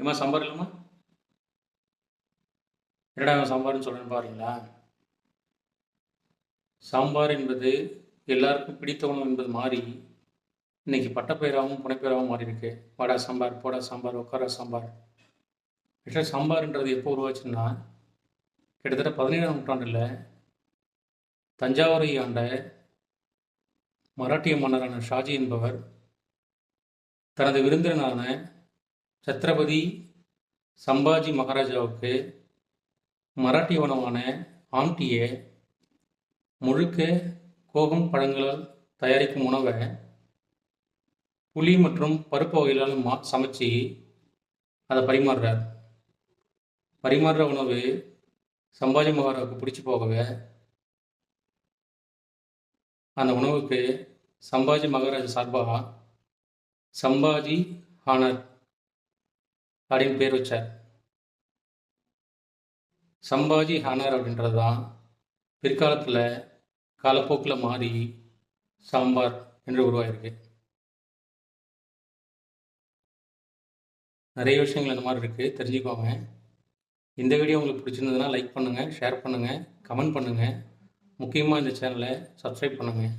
ஏம்மா சாம்பார் இல்லைம்மா? என்னடா இவன் சாம்பார்னு சொல்கிறேன்னு பாருங்களா. சாம்பார் என்பது எல்லாருக்கும் பிடித்த உணவு என்பது மாறி இன்னைக்கு பட்டப்பெயராகவும் புனைப்பெயராகவும் மாறி இருக்கு. வாடா சாம்பார், போடா சாம்பார், உட்கார சாம்பார். ஆக்சுவலாக சாம்பார்ன்றது எப்போ உருவாச்சுன்னா, கிட்டத்தட்ட 17ஆம் நூற்றாண்டில் தஞ்சாவூரை ஆண்ட மராட்டிய மன்னரான ஷாஜி என்பவர் தனது விருந்தினரான சத்ரபதி சம்பாஜி மகாராஜாவுக்கு மராட்டிய உணவான ஆம்டியை முழுக்க கோகம் பழங்களால் தயாரிக்கும் உணவை புளி மற்றும் பருப்பு வகைகளால் சமைச்சு அதை பரிமாறுறார். பரிமாறுற உணவு சம்பாஜி மகாராஜாவுக்கு பிடிச்சி போகவே அந்த உணவுக்கு சம்பாஜி மகாராஜா சார்பாக சம்பாஜி ஹானர் அப்படின்னு பேர் வச்சார். சம்பாஜி ஹானர் அப்படின்றது தான் பிற்காலத்தில் காலப்போக்கில் மாறி சாம்பார் என்று உருவாயிருக்கு. நிறைய விஷயங்கள் இந்த மாதிரி இருக்குது, தெரிஞ்சுக்கோங்க. இந்த வீடியோ உங்களுக்கு பிடிச்சிருந்ததுன்னா லைக் பண்ணுங்கள், ஷேர் பண்ணுங்கள், கமெண்ட் பண்ணுங்கள். முக்கியமாக இந்த சேனலை சப்ஸ்கிரைப் பண்ணுங்கள்.